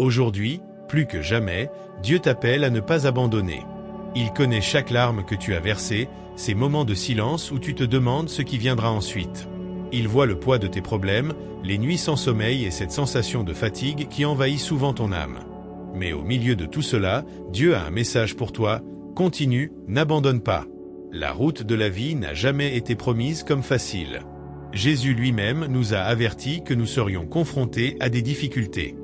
Aujourd'hui, plus que jamais, Dieu t'appelle à ne pas abandonner. Il connaît chaque larme que tu as versée, ces moments de silence où tu te demandes ce qui viendra ensuite. Il voit le poids de tes problèmes, les nuits sans sommeil et cette sensation de fatigue qui envahit souvent ton âme. Mais au milieu de tout cela, Dieu a un message pour toi, continue, n'abandonne pas. La route de la vie n'a jamais été promise comme facile. Jésus lui-même nous a avertis que nous serions confrontés à des difficultés.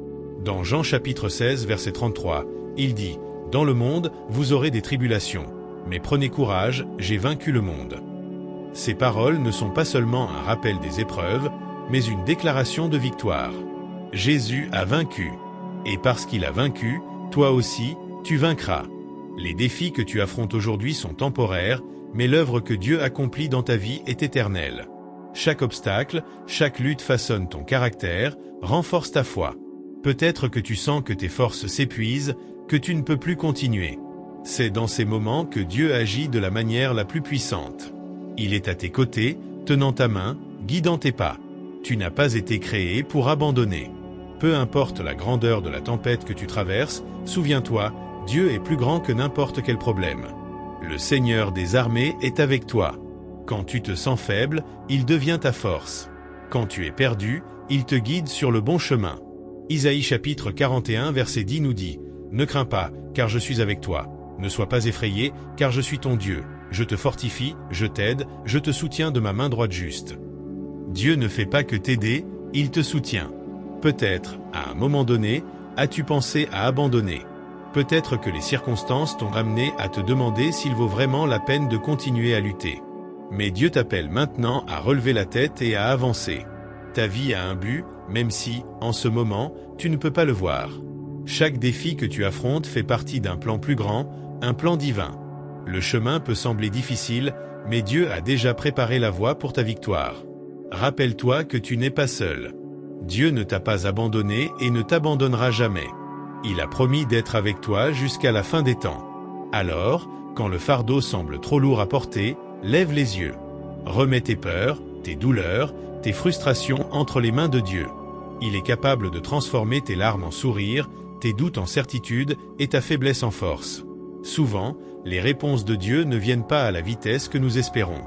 Dans Jean chapitre 16 verset 33, il dit « Dans le monde, vous aurez des tribulations, mais prenez courage, j'ai vaincu le monde. » Ces paroles ne sont pas seulement un rappel des épreuves, mais une déclaration de victoire. Jésus a vaincu. Et parce qu'il a vaincu, toi aussi, tu vaincras. Les défis que tu affrontes aujourd'hui sont temporaires, mais l'œuvre que Dieu accomplit dans ta vie est éternelle. Chaque obstacle, chaque lutte façonne ton caractère, renforce ta foi. Peut-être que tu sens que tes forces s'épuisent, que tu ne peux plus continuer. C'est dans ces moments que Dieu agit de la manière la plus puissante. Il est à tes côtés, tenant ta main, guidant tes pas. Tu n'as pas été créé pour abandonner. Peu importe la grandeur de la tempête que tu traverses, souviens-toi, Dieu est plus grand que n'importe quel problème. Le Seigneur des armées est avec toi. Quand tu te sens faible, il devient ta force. Quand tu es perdu, il te guide sur le bon chemin. Isaïe chapitre 41 verset 10 nous dit « Ne crains pas, car je suis avec toi. Ne sois pas effrayé, car je suis ton Dieu. Je te fortifie, je t'aide, je te soutiens de ma main droite juste. » Dieu ne fait pas que t'aider, il te soutient. Peut-être, à un moment donné, as-tu pensé à abandonner. Peut-être que les circonstances t'ont amené à te demander s'il vaut vraiment la peine de continuer à lutter. Mais Dieu t'appelle maintenant à relever la tête et à avancer. Ta vie a un but, même si, en ce moment, tu ne peux pas le voir. Chaque défi que tu affrontes fait partie d'un plan plus grand, un plan divin. Le chemin peut sembler difficile, mais Dieu a déjà préparé la voie pour ta victoire. Rappelle-toi que tu n'es pas seul. Dieu ne t'a pas abandonné et ne t'abandonnera jamais. Il a promis d'être avec toi jusqu'à la fin des temps. Alors, quand le fardeau semble trop lourd à porter, lève les yeux. Remets tes peurs, tes douleurs, tes frustrations entre les mains de Dieu. Il est capable de transformer tes larmes en sourires, tes doutes en certitude et ta faiblesse en force. Souvent, les réponses de Dieu ne viennent pas à la vitesse que nous espérons.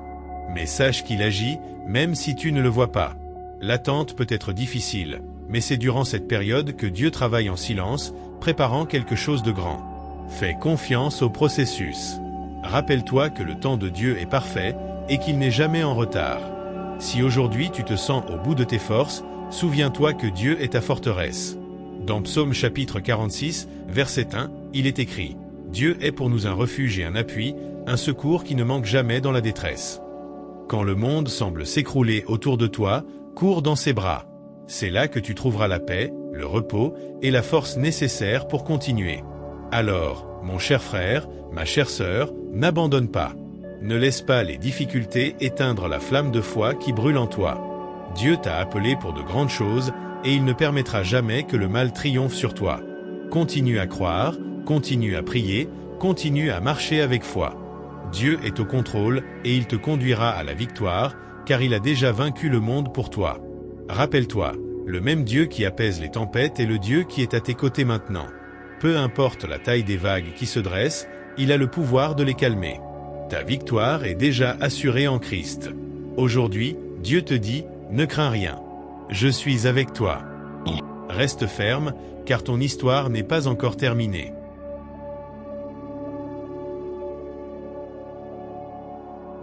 Mais sache qu'il agit, même si tu ne le vois pas. L'attente peut être difficile, mais c'est durant cette période que Dieu travaille en silence, préparant quelque chose de grand. Fais confiance au processus. Rappelle-toi que le temps de Dieu est parfait et qu'il n'est jamais en retard. Si aujourd'hui tu te sens au bout de tes forces, souviens-toi que Dieu est ta forteresse. Dans Psaume chapitre 46, verset 1, il est écrit « Dieu est pour nous un refuge et un appui, un secours qui ne manque jamais dans la détresse. » Quand le monde semble s'écrouler autour de toi, cours dans ses bras. C'est là que tu trouveras la paix, le repos et la force nécessaires pour continuer. Alors, mon cher frère, ma chère sœur, n'abandonne pas. Ne laisse pas les difficultés éteindre la flamme de foi qui brûle en toi. Dieu t'a appelé pour de grandes choses et il ne permettra jamais que le mal triomphe sur toi. Continue à croire, continue à prier, continue à marcher avec foi. Dieu est au contrôle et il te conduira à la victoire, car il a déjà vaincu le monde pour toi. Rappelle-toi, le même Dieu qui apaise les tempêtes est le Dieu qui est à tes côtés maintenant. Peu importe la taille des vagues qui se dressent, il a le pouvoir de les calmer. Ta victoire est déjà assurée en Christ. Aujourd'hui, Dieu te dit, ne crains rien. Je suis avec toi. Reste ferme, car ton histoire n'est pas encore terminée.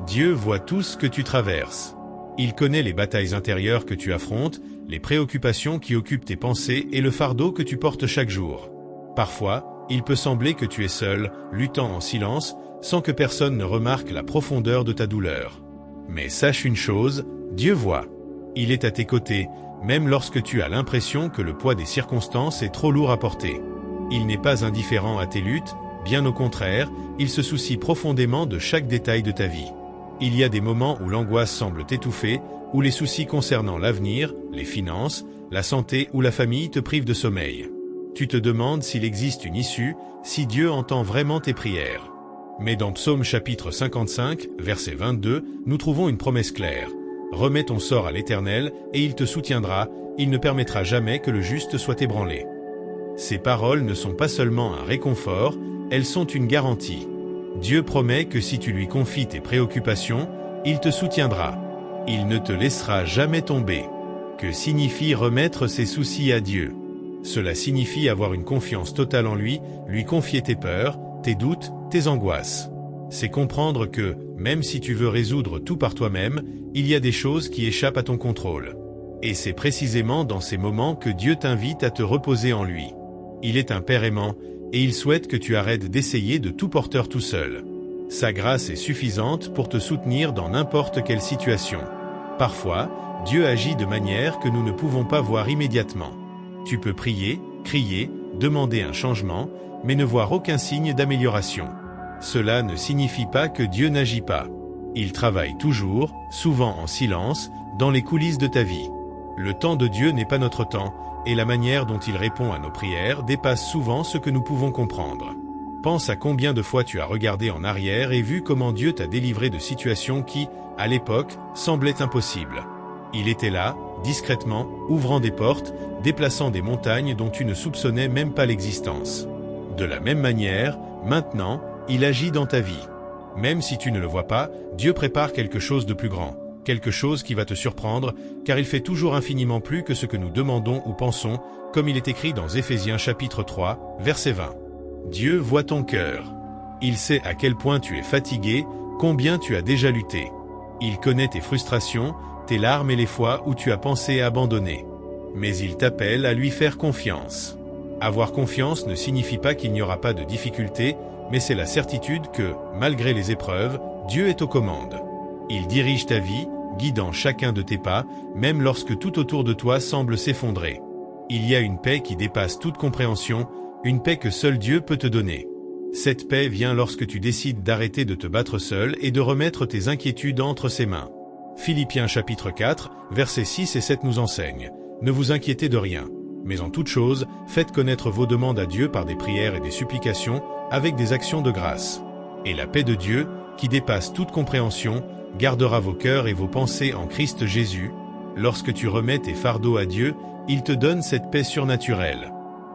Dieu voit tout ce que tu traverses. Il connaît les batailles intérieures que tu affrontes, les préoccupations qui occupent tes pensées et le fardeau que tu portes chaque jour. Parfois, il peut sembler que tu es seul, luttant en silence, sans que personne ne remarque la profondeur de ta douleur. Mais sache une chose, Dieu voit. Il est à tes côtés, même lorsque tu as l'impression que le poids des circonstances est trop lourd à porter. Il n'est pas indifférent à tes luttes, bien au contraire, il se soucie profondément de chaque détail de ta vie. Il y a des moments où l'angoisse semble t'étouffer, où les soucis concernant l'avenir, les finances, la santé ou la famille te privent de sommeil. Tu te demandes s'il existe une issue, si Dieu entend vraiment tes prières. Mais dans Psaume chapitre 55, verset 22, nous trouvons une promesse claire. Remets ton sort à l'Éternel, et il te soutiendra, il ne permettra jamais que le juste soit ébranlé. Ces paroles ne sont pas seulement un réconfort, elles sont une garantie. Dieu promet que si tu lui confies tes préoccupations, il te soutiendra. Il ne te laissera jamais tomber. Que signifie remettre ses soucis à Dieu? Cela signifie avoir une confiance totale en lui confier tes peurs, tes doutes, tes angoisses. C'est comprendre que, même si tu veux résoudre tout par toi-même, il y a des choses qui échappent à ton contrôle. Et c'est précisément dans ces moments que Dieu t'invite à te reposer en lui. Il est un Père aimant, et il souhaite que tu arrêtes d'essayer de tout porteur tout seul. Sa grâce est suffisante pour te soutenir dans n'importe quelle situation. Parfois, Dieu agit de manière que nous ne pouvons pas voir immédiatement. Tu peux prier, crier, demander un changement, mais ne voir aucun signe d'amélioration. Cela ne signifie pas que Dieu n'agit pas. Il travaille toujours, souvent en silence, dans les coulisses de ta vie. Le temps de Dieu n'est pas notre temps, et la manière dont il répond à nos prières dépasse souvent ce que nous pouvons comprendre. Pense à combien de fois tu as regardé en arrière et vu comment Dieu t'a délivré de situations qui, à l'époque, semblaient impossibles. Il était là, discrètement, ouvrant des portes, déplaçant des montagnes dont tu ne soupçonnais même pas l'existence. De la même manière, maintenant, il agit dans ta vie. Même si tu ne le vois pas, Dieu prépare quelque chose de plus grand, quelque chose qui va te surprendre, car il fait toujours infiniment plus que ce que nous demandons ou pensons, comme il est écrit dans Éphésiens chapitre 3, verset 20. Dieu voit ton cœur. Il sait à quel point tu es fatigué, combien tu as déjà lutté. Il connaît tes frustrations, tes larmes et les fois où tu as pensé abandonner. Mais il t'appelle à lui faire confiance. Avoir confiance ne signifie pas qu'il n'y aura pas de difficultés, mais c'est la certitude que, malgré les épreuves, Dieu est aux commandes. Il dirige ta vie, guidant chacun de tes pas, même lorsque tout autour de toi semble s'effondrer. Il y a une paix qui dépasse toute compréhension, une paix que seul Dieu peut te donner. Cette paix vient lorsque tu décides d'arrêter de te battre seul et de remettre tes inquiétudes entre ses mains. Philippiens chapitre 4, versets 6 et 7 nous enseignent. Ne vous inquiétez de rien, mais en toute chose, faites connaître vos demandes à Dieu par des prières et des supplications, avec des actions de grâce. Et la paix de Dieu, qui dépasse toute compréhension, gardera vos cœurs et vos pensées en Christ Jésus. Lorsque tu remets tes fardeaux à Dieu, il te donne cette paix surnaturelle.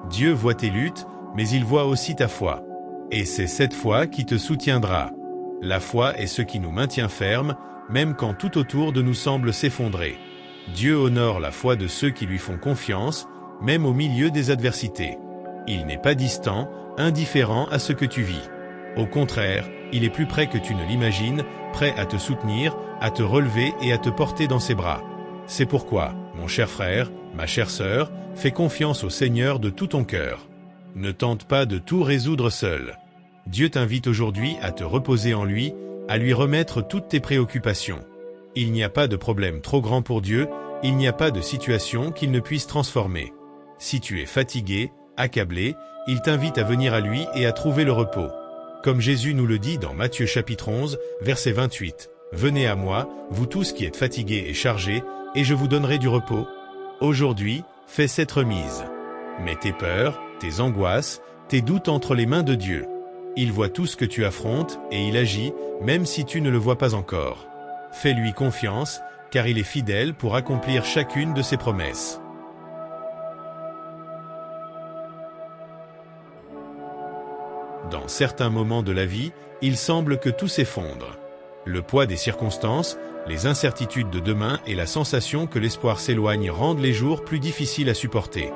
Dieu voit tes luttes, mais il voit aussi ta foi. Et c'est cette foi qui te soutiendra. La foi est ce qui nous maintient fermes, même quand tout autour de nous semble s'effondrer. Dieu honore la foi de ceux qui lui font confiance, même au milieu des adversités. Il n'est pas distant, indifférent à ce que tu vis. Au contraire, il est plus près que tu ne l'imagines, prêt à te soutenir, à te relever et à te porter dans ses bras. C'est pourquoi, mon cher frère, ma chère sœur, fais confiance au Seigneur de tout ton cœur. Ne tente pas de tout résoudre seul. Dieu t'invite aujourd'hui à te reposer en lui, à lui remettre toutes tes préoccupations. Il n'y a pas de problème trop grand pour Dieu, il n'y a pas de situation qu'il ne puisse transformer. Si tu es fatigué, accablé, il t'invite à venir à lui et à trouver le repos. Comme Jésus nous le dit dans Matthieu chapitre 11, verset 28, « Venez à moi, vous tous qui êtes fatigués et chargés, et je vous donnerai du repos. » Aujourd'hui, fais cette remise. Mets tes peurs, tes angoisses, tes doutes entre les mains de Dieu. Il voit tout ce que tu affrontes et il agit, même si tu ne le vois pas encore. Fais-lui confiance, car il est fidèle pour accomplir chacune de ses promesses. Dans certains moments de la vie, il semble que tout s'effondre. Le poids des circonstances, les incertitudes de demain et la sensation que l'espoir s'éloigne rendent les jours plus difficiles à supporter.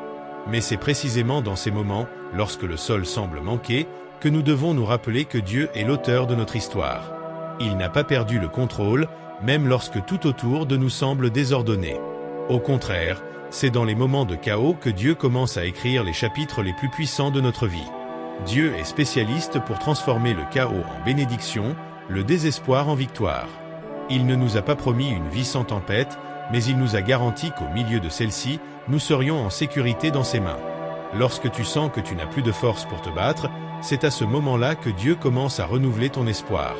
Mais c'est précisément dans ces moments, lorsque le sol semble manquer, que nous devons nous rappeler que Dieu est l'auteur de notre histoire. Il n'a pas perdu le contrôle, même lorsque tout autour de nous semble désordonné. Au contraire, c'est dans les moments de chaos que Dieu commence à écrire les chapitres les plus puissants de notre vie. Dieu est spécialiste pour transformer le chaos en bénédiction, le désespoir en victoire. Il ne nous a pas promis une vie sans tempête, mais il nous a garanti qu'au milieu de celle-ci, nous serions en sécurité dans ses mains. Lorsque tu sens que tu n'as plus de force pour te battre, c'est à ce moment-là que Dieu commence à renouveler ton espoir.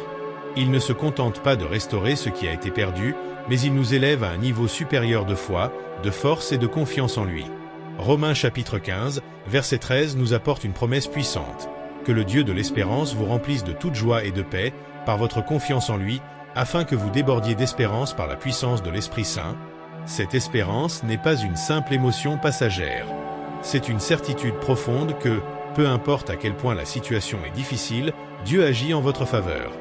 Il ne se contente pas de restaurer ce qui a été perdu, mais il nous élève à un niveau supérieur de foi, de force et de confiance en lui. Romains chapitre 15, verset 13 nous apporte une promesse puissante. Que le Dieu de l'espérance vous remplisse de toute joie et de paix, par votre confiance en lui, afin que vous débordiez d'espérance par la puissance de l'Esprit Saint. Cette espérance n'est pas une simple émotion passagère. C'est une certitude profonde que, peu importe à quel point la situation est difficile, Dieu agit en votre faveur.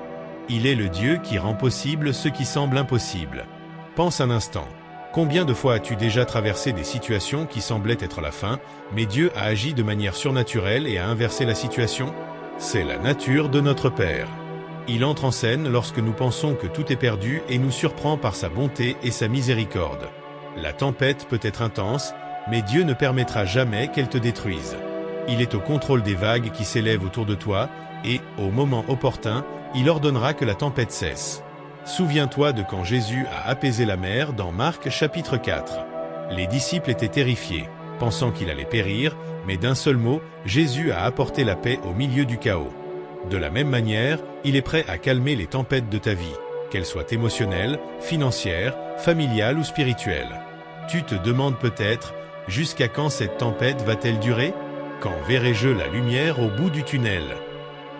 Il est le Dieu qui rend possible ce qui semble impossible. Pense un instant. Combien de fois as-tu déjà traversé des situations qui semblaient être la fin, mais Dieu a agi de manière surnaturelle et a inversé la situation? C'est la nature de notre Père. Il entre en scène lorsque nous pensons que tout est perdu et nous surprend par sa bonté et sa miséricorde. La tempête peut être intense, mais Dieu ne permettra jamais qu'elle te détruise. Il est au contrôle des vagues qui s'élèvent autour de toi et, au moment opportun, il ordonnera que la tempête cesse. Souviens-toi de quand Jésus a apaisé la mer dans Marc chapitre 4. Les disciples étaient terrifiés, pensant qu'il allait périr, mais d'un seul mot, Jésus a apporté la paix au milieu du chaos. De la même manière, il est prêt à calmer les tempêtes de ta vie, qu'elles soient émotionnelles, financières, familiales ou spirituelles. Tu te demandes peut-être, jusqu'à quand cette tempête va-t-elle durer? Quand verrai-je la lumière au bout du tunnel?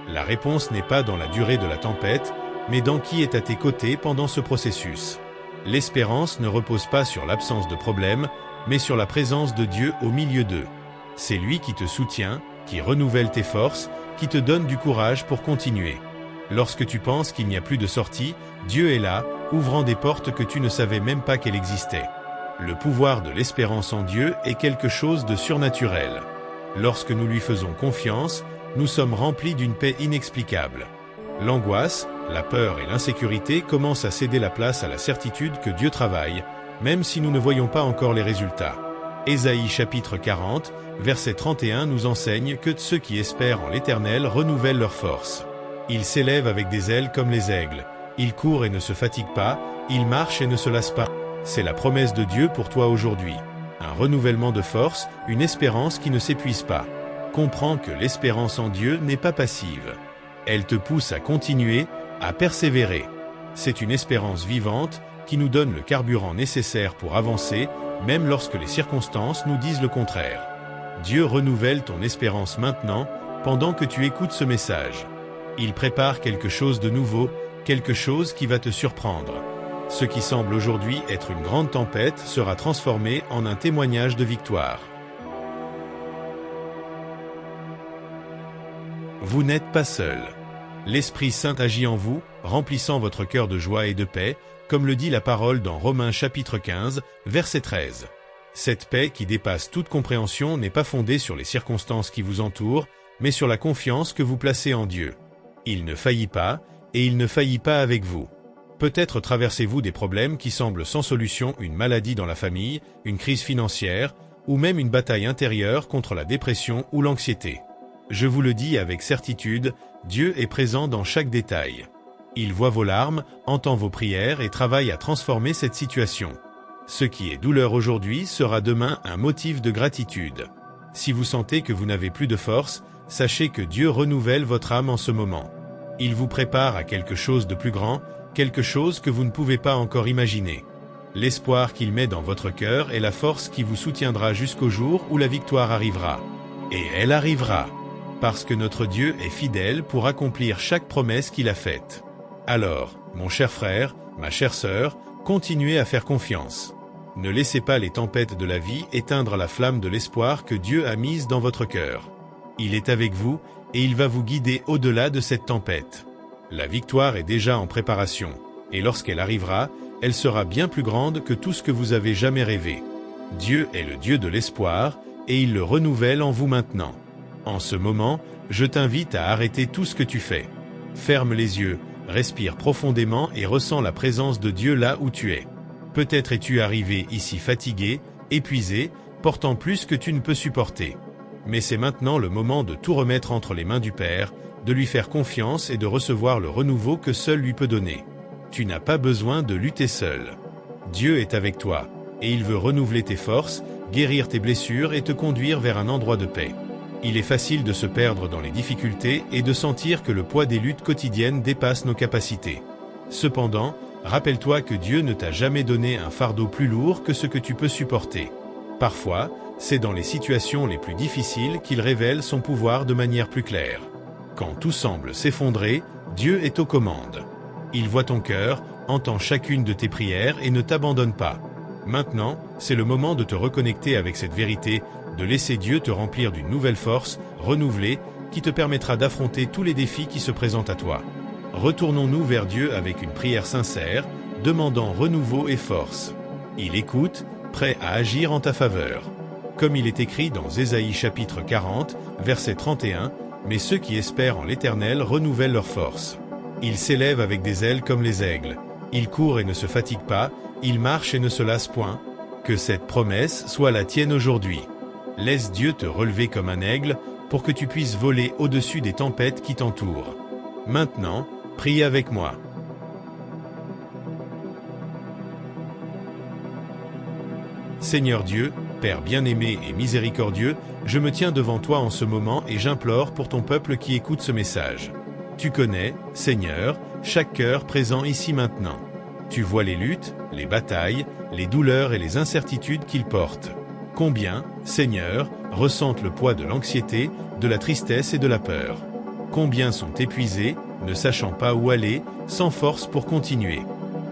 La réponse n'est pas dans la durée de la tempête, mais dans qui est à tes côtés pendant ce processus. L'espérance ne repose pas sur l'absence de problèmes, mais sur la présence de Dieu au milieu d'eux. C'est lui qui te soutient, qui renouvelle tes forces, qui te donne du courage pour continuer. Lorsque tu penses qu'il n'y a plus de sortie, Dieu est là, ouvrant des portes que tu ne savais même pas qu'elles existaient. Le pouvoir de l'espérance en Dieu est quelque chose de surnaturel. Lorsque nous lui faisons confiance, nous sommes remplis d'une paix inexplicable. L'angoisse, la peur et l'insécurité commencent à céder la place à la certitude que Dieu travaille, même si nous ne voyons pas encore les résultats. Ésaïe chapitre 40, verset 31 nous enseigne que ceux qui espèrent en l'Éternel renouvellent leurs forces. Ils s'élèvent avec des ailes comme les aigles, ils courent et ne se fatiguent pas, ils marchent et ne se lassent pas. C'est la promesse de Dieu pour toi aujourd'hui. Un renouvellement de force, une espérance qui ne s'épuise pas. Comprends que l'espérance en Dieu n'est pas passive. Elle te pousse à continuer, à persévérer. C'est une espérance vivante qui nous donne le carburant nécessaire pour avancer, même lorsque les circonstances nous disent le contraire. Dieu renouvelle ton espérance maintenant, pendant que tu écoutes ce message. Il prépare quelque chose de nouveau, quelque chose qui va te surprendre. Ce qui semble aujourd'hui être une grande tempête sera transformé en un témoignage de victoire. Vous n'êtes pas seul. L'Esprit Saint agit en vous, remplissant votre cœur de joie et de paix, comme le dit la parole dans Romains chapitre 15, verset 13. Cette paix qui dépasse toute compréhension n'est pas fondée sur les circonstances qui vous entourent, mais sur la confiance que vous placez en Dieu. Il ne faillit pas, et il ne faillit pas avec vous. Peut-être traversez-vous des problèmes qui semblent sans solution, une maladie dans la famille, une crise financière, ou même une bataille intérieure contre la dépression ou l'anxiété. Je vous le dis avec certitude, Dieu est présent dans chaque détail. Il voit vos larmes, entend vos prières et travaille à transformer cette situation. Ce qui est douleur aujourd'hui sera demain un motif de gratitude. Si vous sentez que vous n'avez plus de force, sachez que Dieu renouvelle votre âme en ce moment. Il vous prépare à quelque chose de plus grand, quelque chose que vous ne pouvez pas encore imaginer. L'espoir qu'il met dans votre cœur est la force qui vous soutiendra jusqu'au jour où la victoire arrivera. Et elle arrivera. Parce que notre Dieu est fidèle pour accomplir chaque promesse qu'il a faite. Alors, mon cher frère, ma chère sœur, continuez à faire confiance. Ne laissez pas les tempêtes de la vie éteindre la flamme de l'espoir que Dieu a mise dans votre cœur. Il est avec vous et il va vous guider au-delà de cette tempête. La victoire est déjà en préparation, et lorsqu'elle arrivera, elle sera bien plus grande que tout ce que vous avez jamais rêvé. Dieu est le Dieu de l'espoir et il le renouvelle en vous maintenant. En ce moment, je t'invite à arrêter tout ce que tu fais. Ferme les yeux, respire profondément et ressens la présence de Dieu là où tu es. Peut-être es-tu arrivé ici fatigué, épuisé, portant plus que tu ne peux supporter. Mais c'est maintenant le moment de tout remettre entre les mains du Père, de lui faire confiance et de recevoir le renouveau que seul lui peut donner. Tu n'as pas besoin de lutter seul. Dieu est avec toi, et il veut renouveler tes forces, guérir tes blessures et te conduire vers un endroit de paix. Il est facile de se perdre dans les difficultés et de sentir que le poids des luttes quotidiennes dépasse nos capacités. Cependant, rappelle-toi que Dieu ne t'a jamais donné un fardeau plus lourd que ce que tu peux supporter. Parfois, c'est dans les situations les plus difficiles qu'il révèle son pouvoir de manière plus claire. Quand tout semble s'effondrer, Dieu est aux commandes. Il voit ton cœur, entend chacune de tes prières et ne t'abandonne pas. Maintenant, c'est le moment de te reconnecter avec cette vérité. de laisser Dieu te remplir d'une nouvelle force, renouvelée, qui te permettra d'affronter tous les défis qui se présentent à toi. Retournons-nous vers Dieu avec une prière sincère, demandant renouveau et force. Il écoute, prêt à agir en ta faveur. Comme il est écrit dans Ésaïe chapitre 40, verset 31, « Mais ceux qui espèrent en l'Éternel renouvellent leur force. Ils s'élèvent avec des ailes comme les aigles. Ils courent et ne se fatiguent pas, ils marchent et ne se lassent point. » Que cette promesse soit la tienne aujourd'hui. Laisse Dieu te relever comme un aigle pour que tu puisses voler au-dessus des tempêtes qui t'entourent. Maintenant, prie avec moi. Seigneur Dieu, Père bien-aimé et miséricordieux, je me tiens devant toi en ce moment et j'implore pour ton peuple qui écoute ce message. Tu connais, Seigneur, chaque cœur présent ici maintenant. Tu vois les luttes, les batailles, les douleurs et les incertitudes qu'ils portent. Combien, Seigneur, ressentent le poids de l'anxiété, de la tristesse et de la peur. Combien sont épuisés, ne sachant pas où aller, sans force pour continuer.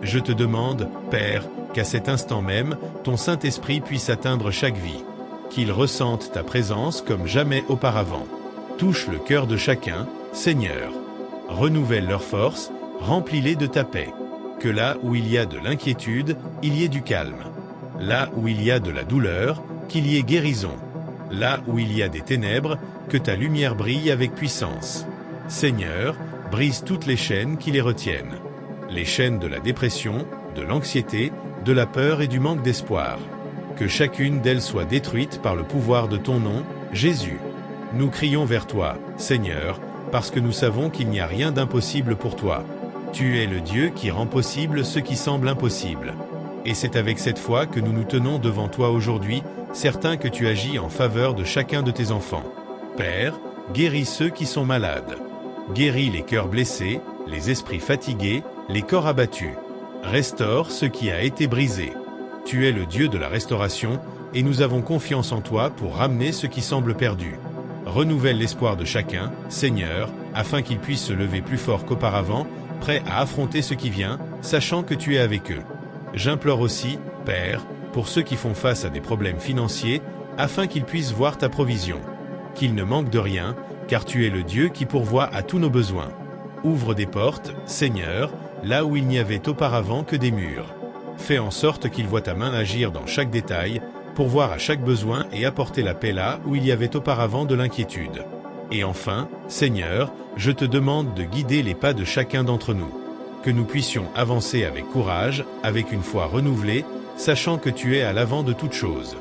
Je te demande, Père, qu'à cet instant même, ton Saint-Esprit puisse atteindre chaque vie. Qu'ils ressentent ta présence comme jamais auparavant. Touche le cœur de chacun, Seigneur. Renouvelle leur force, remplis-les de ta paix. Que là où il y a de l'inquiétude, il y ait du calme. Là où il y a de la douleur, qu'il y ait guérison. Là où il y a des ténèbres, que ta lumière brille avec puissance. Seigneur, brise toutes les chaînes qui les retiennent. Les chaînes de la dépression, de l'anxiété, de la peur et du manque d'espoir. Que chacune d'elles soit détruite par le pouvoir de ton nom, Jésus. Nous crions vers toi, Seigneur, parce que nous savons qu'il n'y a rien d'impossible pour toi. Tu es le Dieu qui rend possible ce qui semble impossible. Et c'est avec cette foi que nous nous tenons devant toi aujourd'hui, certains que tu agis en faveur de chacun de tes enfants. Père, guéris ceux qui sont malades. Guéris les cœurs blessés, les esprits fatigués, les corps abattus. Restaure ce qui a été brisé. Tu es le Dieu de la restauration, et nous avons confiance en toi pour ramener ce qui semble perdu. Renouvelle l'espoir de chacun, Seigneur, afin qu'ils puissent se lever plus fort qu'auparavant, prêts à affronter ce qui vient, sachant que tu es avec eux. J'implore aussi, Père, pour ceux qui font face à des problèmes financiers, afin qu'ils puissent voir ta provision. Qu'ils ne manquent de rien, car tu es le Dieu qui pourvoit à tous nos besoins. Ouvre des portes, Seigneur, là où il n'y avait auparavant que des murs. Fais en sorte qu'ils voient ta main agir dans chaque détail, pourvoir à chaque besoin et apporter la paix là où il y avait auparavant de l'inquiétude. Et enfin, Seigneur, je te demande de guider les pas de chacun d'entre nous. Que nous puissions avancer avec courage, avec une foi renouvelée, sachant que tu es à l'avant de toutes choses.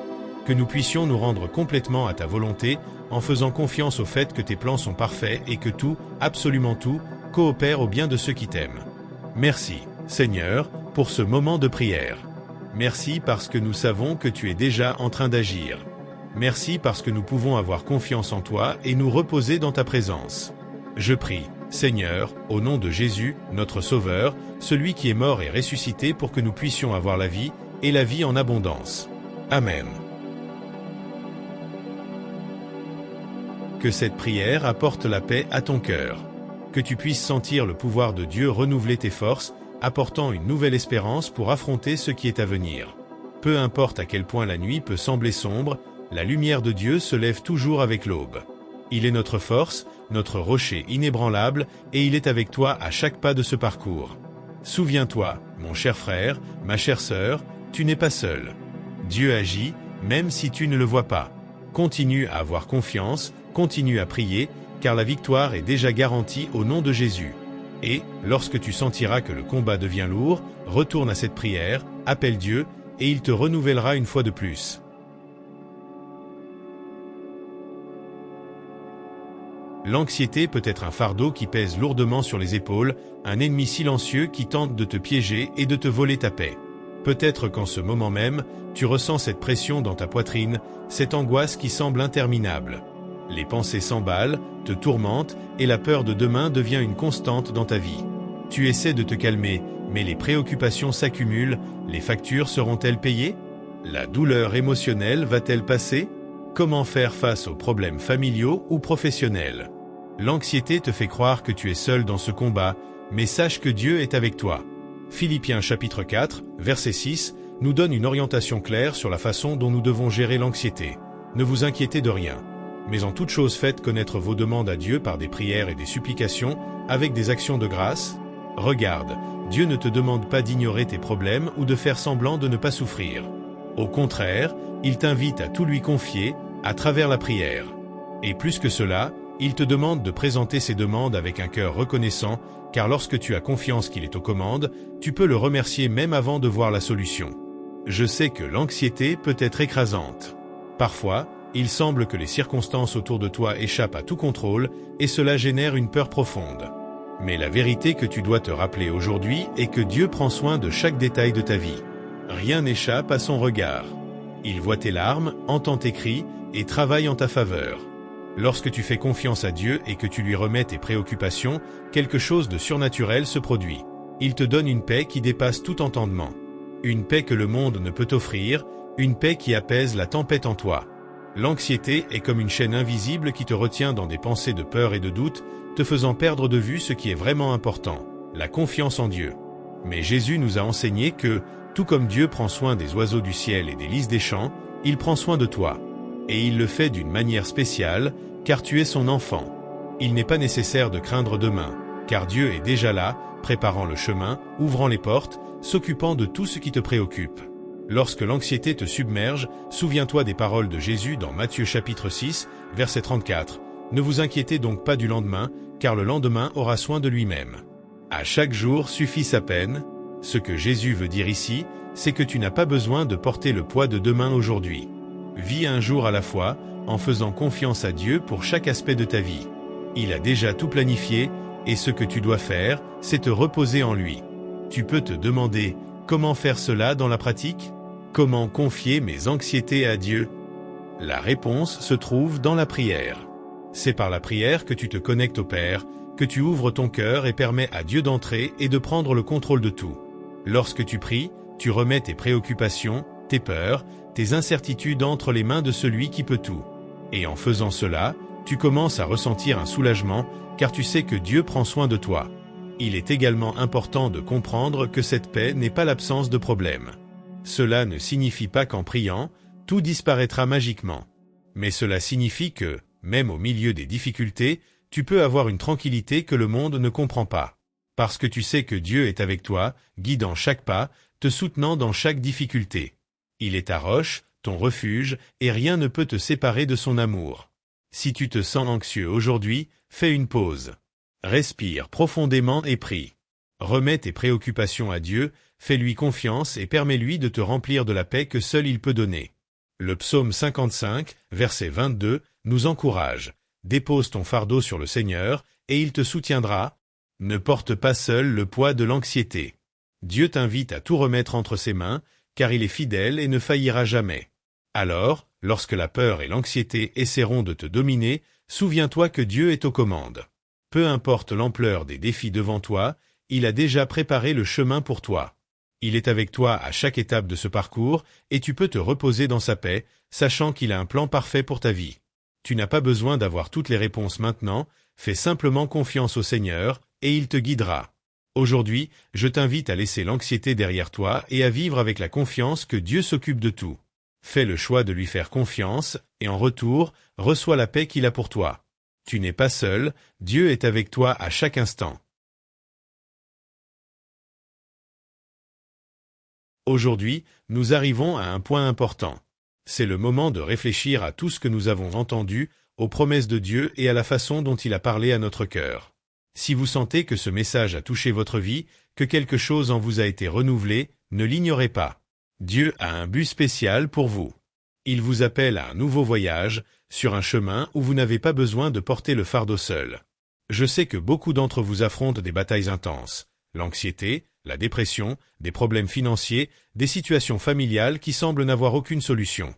Que nous puissions nous rendre complètement à ta volonté, en faisant confiance au fait que tes plans sont parfaits et que tout, absolument tout, coopère au bien de ceux qui t'aiment. Merci, Seigneur, pour ce moment de prière. Merci parce que nous savons que tu es déjà en train d'agir. Merci parce que nous pouvons avoir confiance en toi et nous reposer dans ta présence. Je prie, Seigneur, au nom de Jésus, notre Sauveur, celui qui est mort et ressuscité pour que nous puissions avoir la vie, et la vie en abondance. Amen. Que cette prière apporte la paix à ton cœur. Que tu puisses sentir le pouvoir de Dieu renouveler tes forces, apportant une nouvelle espérance pour affronter ce qui est à venir. Peu importe à quel point la nuit peut sembler sombre, la lumière de Dieu se lève toujours avec l'aube. Il est notre force, notre rocher inébranlable, et il est avec toi à chaque pas de ce parcours. Souviens-toi, mon cher frère, ma chère sœur, tu n'es pas seul. Dieu agit, même si tu ne le vois pas. Continue à avoir confiance, continue à prier, car la victoire est déjà garantie au nom de Jésus. Et, lorsque tu sentiras que le combat devient lourd, retourne à cette prière, appelle Dieu, et il te renouvellera une fois de plus. L'anxiété peut être un fardeau qui pèse lourdement sur les épaules, un ennemi silencieux qui tente de te piéger et de te voler ta paix. Peut-être qu'en ce moment même, tu ressens cette pression dans ta poitrine, cette angoisse qui semble interminable. Les pensées s'emballent, te tourmentent, et la peur de demain devient une constante dans ta vie. Tu essaies de te calmer, mais les préoccupations s'accumulent, les factures seront-elles payées? La douleur émotionnelle va-t-elle passer? Comment faire face aux problèmes familiaux ou professionnels? L'anxiété te fait croire que tu es seul dans ce combat, mais sache que Dieu est avec toi. Philippiens chapitre 4, verset 6, nous donne une orientation claire sur la façon dont nous devons gérer l'anxiété. Ne vous inquiétez de rien. Mais en toute chose faites connaître vos demandes à Dieu par des prières et des supplications, avec des actions de grâce. Regarde, Dieu ne te demande pas d'ignorer tes problèmes ou de faire semblant de ne pas souffrir. Au contraire, il t'invite à tout lui confier, à travers la prière. Et plus que cela, il te demande de présenter ces demandes avec un cœur reconnaissant, car lorsque tu as confiance qu'il est aux commandes, tu peux le remercier même avant de voir la solution. Je sais que l'anxiété peut être écrasante. Parfois, il semble que les circonstances autour de toi échappent à tout contrôle, et cela génère une peur profonde. Mais la vérité que tu dois te rappeler aujourd'hui est que Dieu prend soin de chaque détail de ta vie. Rien n'échappe à son regard. Il voit tes larmes, entend tes cris, et travaille en ta faveur. Lorsque tu fais confiance à Dieu et que tu lui remets tes préoccupations, quelque chose de surnaturel se produit. Il te donne une paix qui dépasse tout entendement. Une paix que le monde ne peut t'offrir, une paix qui apaise la tempête en toi. L'anxiété est comme une chaîne invisible qui te retient dans des pensées de peur et de doute, te faisant perdre de vue ce qui est vraiment important, la confiance en Dieu. Mais Jésus nous a enseigné que, tout comme Dieu prend soin des oiseaux du ciel et des lys des champs, il prend soin de toi. Et il le fait d'une manière spéciale, car tu es son enfant. Il n'est pas nécessaire de craindre demain, car Dieu est déjà là, préparant le chemin, ouvrant les portes, s'occupant de tout ce qui te préoccupe. Lorsque l'anxiété te submerge, souviens-toi des paroles de Jésus dans Matthieu chapitre 6, verset 34. Ne vous inquiétez donc pas du lendemain, car le lendemain aura soin de lui-même. À chaque jour suffit sa peine. Ce que Jésus veut dire ici, c'est que tu n'as pas besoin de porter le poids de demain aujourd'hui. Vis un jour à la fois, en faisant confiance à Dieu pour chaque aspect de ta vie. Il a déjà tout planifié, et ce que tu dois faire, c'est te reposer en lui. Tu peux te demander, comment faire cela dans la pratique? Comment confier mes anxiétés à Dieu? La réponse se trouve dans la prière. C'est par la prière que tu te connectes au Père, que tu ouvres ton cœur et permets à Dieu d'entrer et de prendre le contrôle de tout. Lorsque tu pries, tu remets tes préoccupations, tes peurs, tes incertitudes entre les mains de celui qui peut tout. Et en faisant cela, tu commences à ressentir un soulagement, car tu sais que Dieu prend soin de toi. Il est également important de comprendre que cette paix n'est pas l'absence de problème. Cela ne signifie pas qu'en priant, tout disparaîtra magiquement. Mais cela signifie que, même au milieu des difficultés, tu peux avoir une tranquillité que le monde ne comprend pas. Parce que tu sais que Dieu est avec toi, guidant chaque pas, te soutenant dans chaque difficulté. Il est ta roche, ton refuge, et rien ne peut te séparer de son amour. Si tu te sens anxieux aujourd'hui, fais une pause. Respire profondément et prie. Remets tes préoccupations à Dieu, fais-lui confiance et permets-lui de te remplir de la paix que seul il peut donner. Le psaume 55, verset 22, nous encourage. Dépose ton fardeau sur le Seigneur, et il te soutiendra. Ne porte pas seul le poids de l'anxiété. Dieu t'invite à tout remettre entre ses mains, car il est fidèle et ne faillira jamais. Alors, lorsque la peur et l'anxiété essaieront de te dominer, souviens-toi que Dieu est aux commandes. Peu importe l'ampleur des défis devant toi, il a déjà préparé le chemin pour toi. Il est avec toi à chaque étape de ce parcours, et tu peux te reposer dans sa paix, sachant qu'il a un plan parfait pour ta vie. Tu n'as pas besoin d'avoir toutes les réponses maintenant, fais simplement confiance au Seigneur, et il te guidera. Aujourd'hui, je t'invite à laisser l'anxiété derrière toi et à vivre avec la confiance que Dieu s'occupe de tout. Fais le choix de lui faire confiance, et en retour, reçois la paix qu'il a pour toi. Tu n'es pas seul, Dieu est avec toi à chaque instant. Aujourd'hui, nous arrivons à un point important. C'est le moment de réfléchir à tout ce que nous avons entendu, aux promesses de Dieu et à la façon dont il a parlé à notre cœur. Si vous sentez que ce message a touché votre vie, que quelque chose en vous a été renouvelé, ne l'ignorez pas. Dieu a un but spécial pour vous. Il vous appelle à un nouveau voyage, sur un chemin où vous n'avez pas besoin de porter le fardeau seul. Je sais que beaucoup d'entre vous affrontent des batailles intenses, l'anxiété, la dépression, des problèmes financiers, des situations familiales qui semblent n'avoir aucune solution.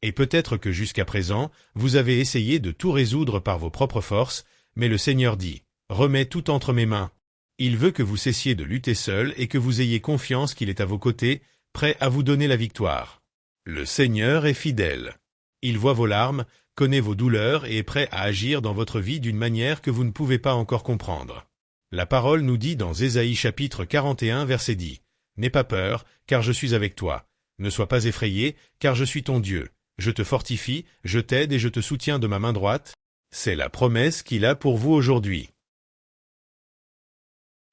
Et peut-être que jusqu'à présent, vous avez essayé de tout résoudre par vos propres forces, mais le Seigneur dit, « Remets tout entre mes mains ». Il veut que vous cessiez de lutter seul et que vous ayez confiance qu'il est à vos côtés, prêt à vous donner la victoire. Le Seigneur est fidèle. Il voit vos larmes, connaît vos douleurs et est prêt à agir dans votre vie d'une manière que vous ne pouvez pas encore comprendre. La parole nous dit dans Ésaïe chapitre 41 verset 10, « N'aie pas peur, car je suis avec toi. Ne sois pas effrayé, car je suis ton Dieu. Je te fortifie, je t'aide et je te soutiens de ma main droite. C'est la promesse qu'il a pour vous aujourd'hui.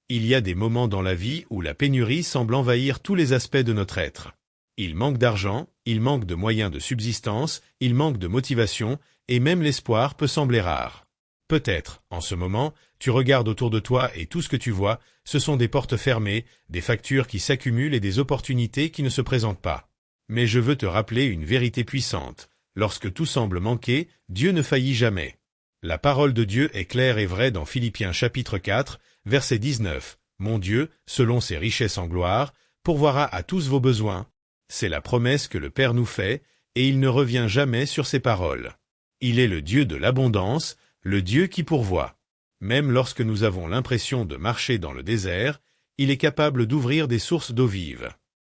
Il y a des moments dans la vie où la pénurie semble envahir tous les aspects de notre être. Il manque d'argent, il manque de moyens de subsistance, il manque de motivation, et même l'espoir peut sembler rare. Peut-être, en ce moment, tu regardes autour de toi et tout ce que tu vois, ce sont des portes fermées, des factures qui s'accumulent et des opportunités qui ne se présentent pas. Mais je veux te rappeler une vérité puissante. Lorsque tout semble manquer, Dieu ne faillit jamais. La parole de Dieu est claire et vraie dans Philippiens chapitre 4, verset 19. « Mon Dieu, selon ses richesses en gloire, pourvoira à tous vos besoins. » C'est la promesse que le Père nous fait, et il ne revient jamais sur ses paroles. Il est le Dieu de l'abondance, le Dieu qui pourvoit. Même lorsque nous avons l'impression de marcher dans le désert, il est capable d'ouvrir des sources d'eau vive.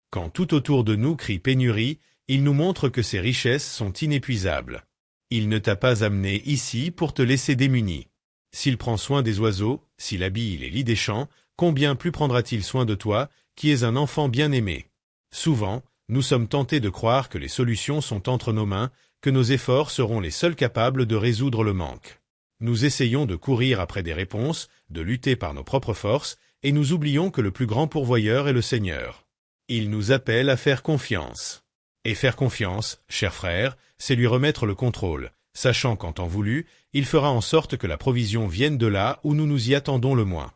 Quand tout autour de nous crie pénurie, il nous montre que ses richesses sont inépuisables. Il ne t'a pas amené ici pour te laisser démuni. S'il prend soin des oiseaux, s'il habille les lits des champs, combien plus prendra-t-il soin de toi, qui es un enfant bien-aimé? Souvent, nous sommes tentés de croire que les solutions sont entre nos mains, que nos efforts seront les seuls capables de résoudre le manque. Nous essayons de courir après des réponses, de lutter par nos propres forces, et nous oublions que le plus grand pourvoyeur est le Seigneur. Il nous appelle à faire confiance. Et faire confiance, chers frères, c'est lui remettre le contrôle, sachant qu'en temps voulu, il fera en sorte que la provision vienne de là où nous nous y attendons le moins.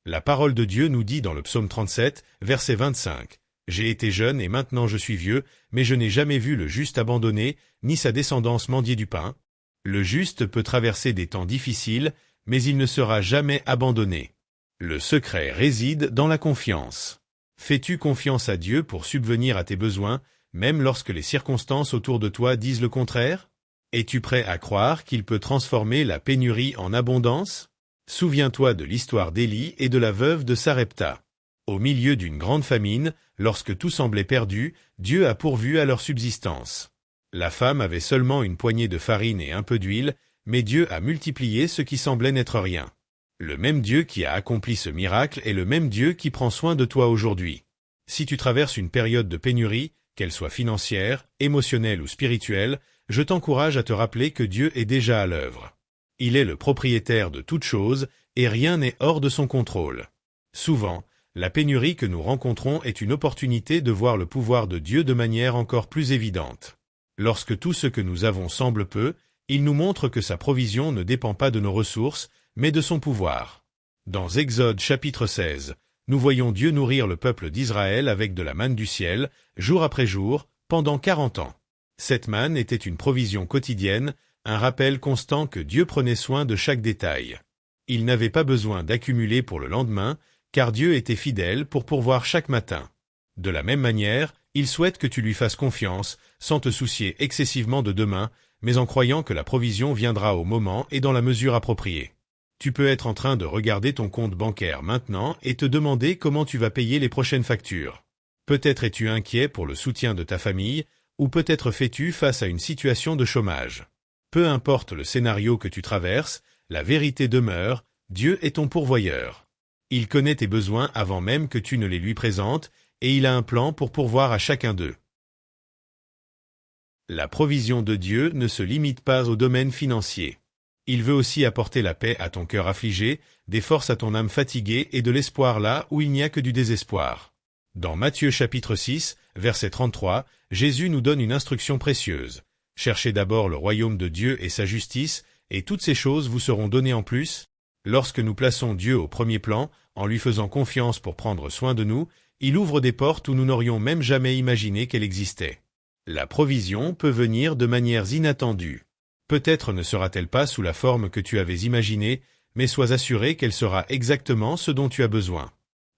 La parole de Dieu nous dit dans le psaume 37, verset 25, « J'ai été jeune et maintenant je suis vieux, mais je n'ai jamais vu le juste abandonné, ni sa descendance mendier du pain. » Le juste peut traverser des temps difficiles, mais il ne sera jamais abandonné. Le secret réside dans la confiance. Fais-tu confiance à Dieu pour subvenir à tes besoins, même lorsque les circonstances autour de toi disent le contraire? Es-tu prêt à croire qu'il peut transformer la pénurie en abondance? Souviens-toi de l'histoire d'Élie et de la veuve de Sarepta. Au milieu d'une grande famine, lorsque tout semblait perdu, Dieu a pourvu à leur subsistance. La femme avait seulement une poignée de farine et un peu d'huile, mais Dieu a multiplié ce qui semblait n'être rien. Le même Dieu qui a accompli ce miracle est le même Dieu qui prend soin de toi aujourd'hui. Si tu traverses une période de pénurie, qu'elle soit financière, émotionnelle ou spirituelle, je t'encourage à te rappeler que Dieu est déjà à l'œuvre. Il est le propriétaire de toutes choses et rien n'est hors de son contrôle. Souvent, la pénurie que nous rencontrons est une opportunité de voir le pouvoir de Dieu de manière encore plus évidente. Lorsque tout ce que nous avons semble peu, il nous montre que sa provision ne dépend pas de nos ressources, mais de son pouvoir. Dans Exode chapitre 16, nous voyons Dieu nourrir le peuple d'Israël avec de la manne du ciel, jour après jour, pendant 40 ans. Cette manne était une provision quotidienne, un rappel constant que Dieu prenait soin de chaque détail. Il n'avait pas besoin d'accumuler pour le lendemain, car Dieu était fidèle pour pourvoir chaque matin. De la même manière, il souhaite que tu lui fasses confiance, sans te soucier excessivement de demain, mais en croyant que la provision viendra au moment et dans la mesure appropriée. Tu peux être en train de regarder ton compte bancaire maintenant et te demander comment tu vas payer les prochaines factures. Peut-être es-tu inquiet pour le soutien de ta famille, ou peut-être fais-tu face à une situation de chômage. Peu importe le scénario que tu traverses, la vérité demeure, Dieu est ton pourvoyeur. Il connaît tes besoins avant même que tu ne les lui présentes, et il a un plan pour pourvoir à chacun d'eux. La provision de Dieu ne se limite pas au domaine financier. Il veut aussi apporter la paix à ton cœur affligé, des forces à ton âme fatiguée et de l'espoir là où il n'y a que du désespoir. Dans Matthieu chapitre 6, verset 33, Jésus nous donne une instruction précieuse. « Cherchez d'abord le royaume de Dieu et sa justice, et toutes ces choses vous seront données en plus. » Lorsque nous plaçons Dieu au premier plan, en lui faisant confiance pour prendre soin de nous, il ouvre des portes où nous n'aurions même jamais imaginé qu'elle existait. La provision peut venir de manières inattendues. Peut-être ne sera-t-elle pas sous la forme que tu avais imaginée, mais sois assuré qu'elle sera exactement ce dont tu as besoin.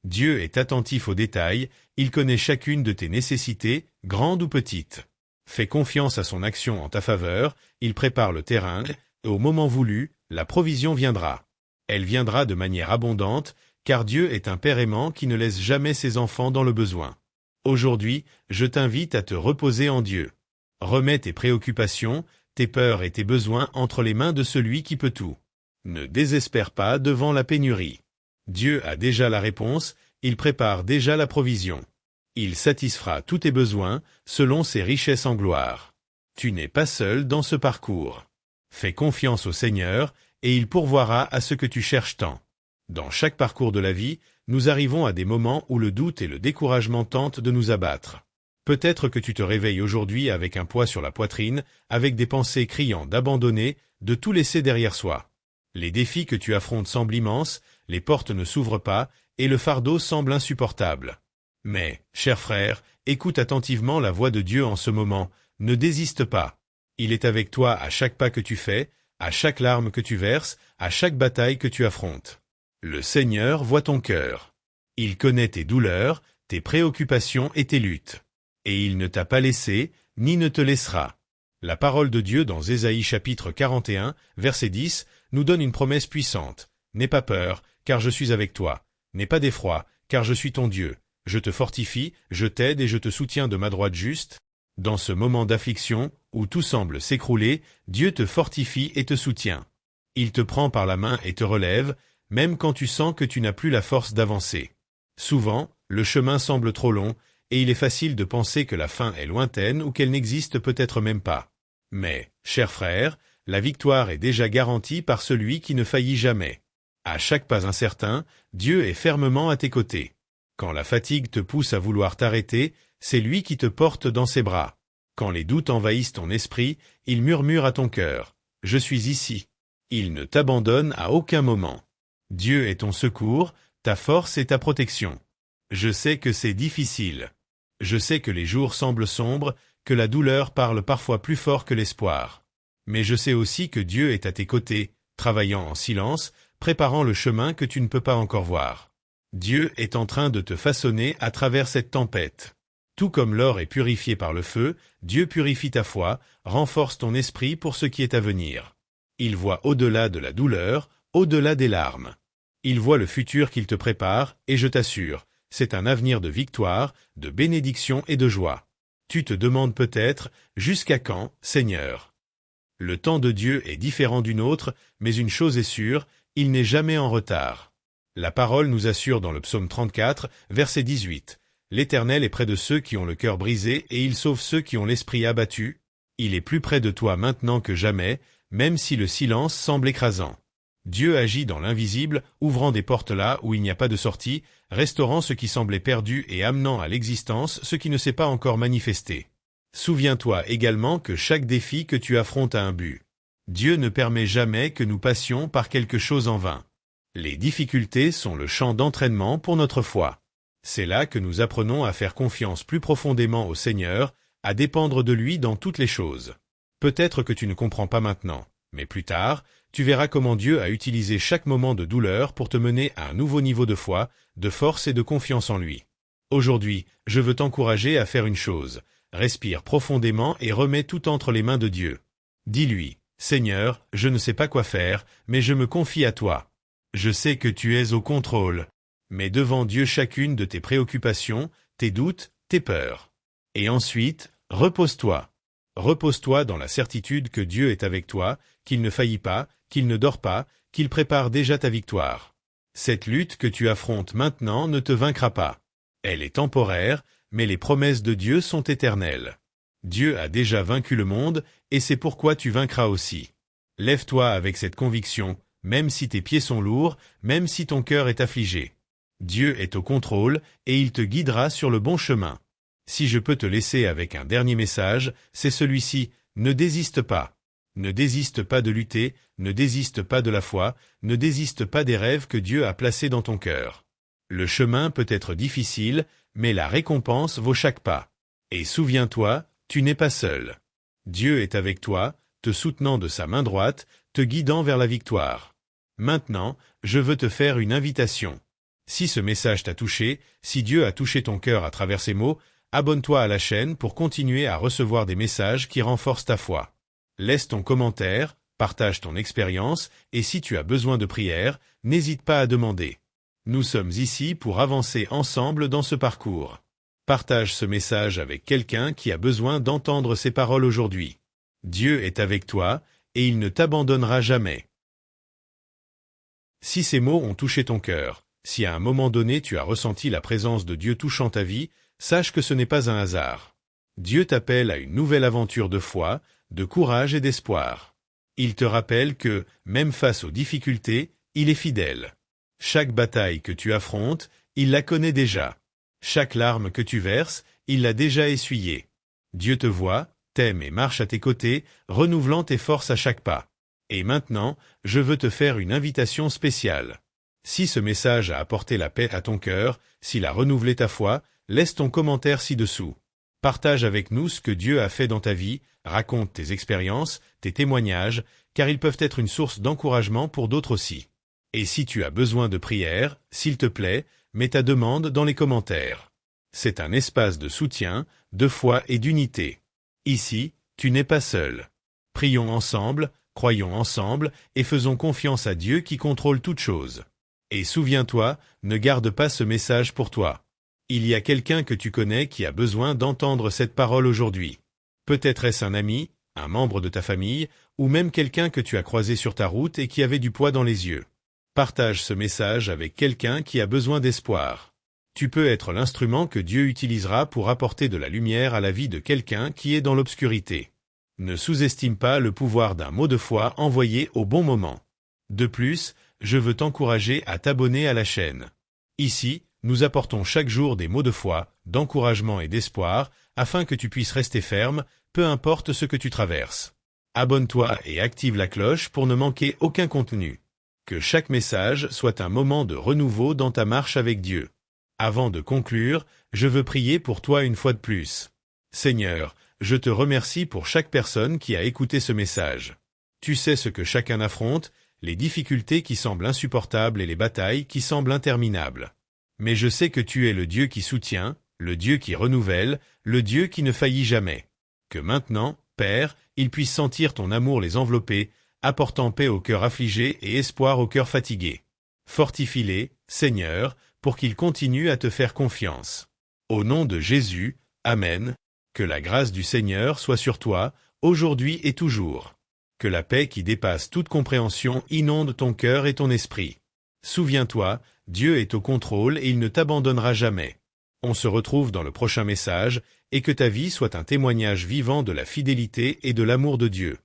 Dieu est attentif aux détails, il connaît chacune de tes nécessités, grandes ou petites. Fais confiance à son action en ta faveur, il prépare le terrain, et au moment voulu, la provision viendra. Elle viendra de manière abondante, car Dieu est un Père aimant qui ne laisse jamais ses enfants dans le besoin. Aujourd'hui, je t'invite à te reposer en Dieu. Remets tes préoccupations, tes peurs et tes besoins entre les mains de celui qui peut tout. Ne désespère pas devant la pénurie. Dieu a déjà la réponse, il prépare déjà la provision. Il satisfera tous tes besoins, selon ses richesses en gloire. Tu n'es pas seul dans ce parcours. Fais confiance au Seigneur, et il pourvoira à ce que tu cherches tant. Dans chaque parcours de la vie, nous arrivons à des moments où le doute et le découragement tentent de nous abattre. Peut-être que tu te réveilles aujourd'hui avec un poids sur la poitrine, avec des pensées criant d'abandonner, de tout laisser derrière soi. Les défis que tu affrontes semblent immenses, les portes ne s'ouvrent pas, et le fardeau semble insupportable. Mais, cher frère, écoute attentivement la voix de Dieu en ce moment, ne désiste pas. Il est avec toi à chaque pas que tu fais, à chaque larme que tu verses, à chaque bataille que tu affrontes. Le Seigneur voit ton cœur. Il connaît tes douleurs, tes préoccupations et tes luttes. Et il ne t'a pas laissé, ni ne te laissera. La parole de Dieu dans Ésaïe chapitre 41, verset 10, nous donne une promesse puissante. N'aie pas peur, car je suis avec toi. N'aie pas d'effroi, car je suis ton Dieu. Je te fortifie, je t'aide et je te soutiens de ma droite juste. Dans ce moment d'affliction, où tout semble s'écrouler, Dieu te fortifie et te soutient. Il te prend par la main et te relève, même quand tu sens que tu n'as plus la force d'avancer. Souvent, le chemin semble trop long, et il est facile de penser que la fin est lointaine ou qu'elle n'existe peut-être même pas. Mais, cher frère, la victoire est déjà garantie par celui qui ne faillit jamais. À chaque pas incertain, Dieu est fermement à tes côtés. Quand la fatigue te pousse à vouloir t'arrêter, c'est lui qui te porte dans ses bras. Quand les doutes envahissent ton esprit, il murmure à ton cœur. « Je suis ici ». Il ne t'abandonne à aucun moment. Dieu est ton secours, ta force et ta protection. Je sais que c'est difficile. Je sais que les jours semblent sombres, que la douleur parle parfois plus fort que l'espoir. Mais je sais aussi que Dieu est à tes côtés, travaillant en silence, préparant le chemin que tu ne peux pas encore voir. Dieu est en train de te façonner à travers cette tempête. Tout comme l'or est purifié par le feu, Dieu purifie ta foi, renforce ton esprit pour ce qui est à venir. Il voit au-delà de la douleur, au-delà des larmes. Il voit le futur qu'il te prépare, et je t'assure, c'est un avenir de victoire, de bénédiction et de joie. Tu te demandes peut-être, jusqu'à quand, Seigneur? Le temps de Dieu est différent du nôtre, mais une chose est sûre, il n'est jamais en retard. La parole nous assure dans le psaume 34, verset 18. L'Éternel est près de ceux qui ont le cœur brisé et il sauve ceux qui ont l'esprit abattu. Il est plus près de toi maintenant que jamais, même si le silence semble écrasant. Dieu agit dans l'invisible, ouvrant des portes là où il n'y a pas de sortie, restaurant ce qui semblait perdu et amenant à l'existence ce qui ne s'est pas encore manifesté. Souviens-toi également que chaque défi que tu affrontes a un but. Dieu ne permet jamais que nous passions par quelque chose en vain. Les difficultés sont le champ d'entraînement pour notre foi. C'est là que nous apprenons à faire confiance plus profondément au Seigneur, à dépendre de lui dans toutes les choses. Peut-être que tu ne comprends pas maintenant, mais plus tard, tu verras comment Dieu a utilisé chaque moment de douleur pour te mener à un nouveau niveau de foi, de force et de confiance en lui. Aujourd'hui, je veux t'encourager à faire une chose. Respire profondément et remets tout entre les mains de Dieu. Dis-lui, « Seigneur, je ne sais pas quoi faire, mais je me confie à toi. Je sais que tu es au contrôle. Mets devant Dieu chacune de tes préoccupations, tes doutes, tes peurs. Et ensuite, repose-toi. Repose-toi dans la certitude que Dieu est avec toi, qu'il ne faillit pas, qu'il ne dort pas, qu'il prépare déjà ta victoire. Cette lutte que tu affrontes maintenant ne te vaincra pas. Elle est temporaire, mais les promesses de Dieu sont éternelles. Dieu a déjà vaincu le monde, et c'est pourquoi tu vaincras aussi. Lève-toi avec cette conviction, même si tes pieds sont lourds, même si ton cœur est affligé. Dieu est au contrôle, et il te guidera sur le bon chemin. Si je peux te laisser avec un dernier message, c'est celui-ci, ne désiste pas. Ne désiste pas de lutter, ne désiste pas de la foi, ne désiste pas des rêves que Dieu a placés dans ton cœur. Le chemin peut être difficile, mais la récompense vaut chaque pas. Et souviens-toi, tu n'es pas seul. Dieu est avec toi, te soutenant de sa main droite, te guidant vers la victoire. Maintenant, je veux te faire une invitation. Si ce message t'a touché, si Dieu a touché ton cœur à travers ces mots, abonne-toi à la chaîne pour continuer à recevoir des messages qui renforcent ta foi. Laisse ton commentaire, partage ton expérience, et si tu as besoin de prière, n'hésite pas à demander. Nous sommes ici pour avancer ensemble dans ce parcours. Partage ce message avec quelqu'un qui a besoin d'entendre ces paroles aujourd'hui. Dieu est avec toi, et il ne t'abandonnera jamais. Si ces mots ont touché ton cœur, si à un moment donné tu as ressenti la présence de Dieu touchant ta vie, sache que ce n'est pas un hasard. Dieu t'appelle à une nouvelle aventure de foi, de courage et d'espoir. Il te rappelle que, même face aux difficultés, il est fidèle. Chaque bataille que tu affrontes, il la connaît déjà. Chaque larme que tu verses, il l'a déjà essuyée. Dieu te voit, t'aime et marche à tes côtés, renouvelant tes forces à chaque pas. Et maintenant, je veux te faire une invitation spéciale. Si ce message a apporté la paix à ton cœur, s'il a renouvelé ta foi, laisse ton commentaire ci-dessous. Partage avec nous ce que Dieu a fait dans ta vie, raconte tes expériences, tes témoignages, car ils peuvent être une source d'encouragement pour d'autres aussi. Et si tu as besoin de prière, s'il te plaît, mets ta demande dans les commentaires. C'est un espace de soutien, de foi et d'unité. Ici, tu n'es pas seul. Prions ensemble, croyons ensemble et faisons confiance à Dieu qui contrôle toutes choses. Et souviens-toi, ne garde pas ce message pour toi. Il y a quelqu'un que tu connais qui a besoin d'entendre cette parole aujourd'hui. Peut-être est-ce un ami, un membre de ta famille, ou même quelqu'un que tu as croisé sur ta route et qui avait du poids dans les yeux. Partage ce message avec quelqu'un qui a besoin d'espoir. Tu peux être l'instrument que Dieu utilisera pour apporter de la lumière à la vie de quelqu'un qui est dans l'obscurité. Ne sous-estime pas le pouvoir d'un mot de foi envoyé au bon moment. De plus, je veux t'encourager à t'abonner à la chaîne. Ici, nous apportons chaque jour des mots de foi, d'encouragement et d'espoir, afin que tu puisses rester ferme, peu importe ce que tu traverses. Abonne-toi et active la cloche pour ne manquer aucun contenu. Que chaque message soit un moment de renouveau dans ta marche avec Dieu. Avant de conclure, je veux prier pour toi une fois de plus. Seigneur, je te remercie pour chaque personne qui a écouté ce message. Tu sais ce que chacun affronte, les difficultés qui semblent insupportables et les batailles qui semblent interminables. Mais je sais que tu es le Dieu qui soutient, le Dieu qui renouvelle, le Dieu qui ne faillit jamais. Que maintenant, Père, ils puissent sentir ton amour les envelopper, apportant paix au cœur affligé et espoir au cœur fatigué. Fortifie-les, Seigneur, pour qu'ils continuent à te faire confiance. Au nom de Jésus, Amen. Que la grâce du Seigneur soit sur toi, aujourd'hui et toujours. Que la paix qui dépasse toute compréhension inonde ton cœur et ton esprit. Souviens-toi, Dieu est au contrôle et il ne t'abandonnera jamais. On se retrouve dans le prochain message, et que ta vie soit un témoignage vivant de la fidélité et de l'amour de Dieu.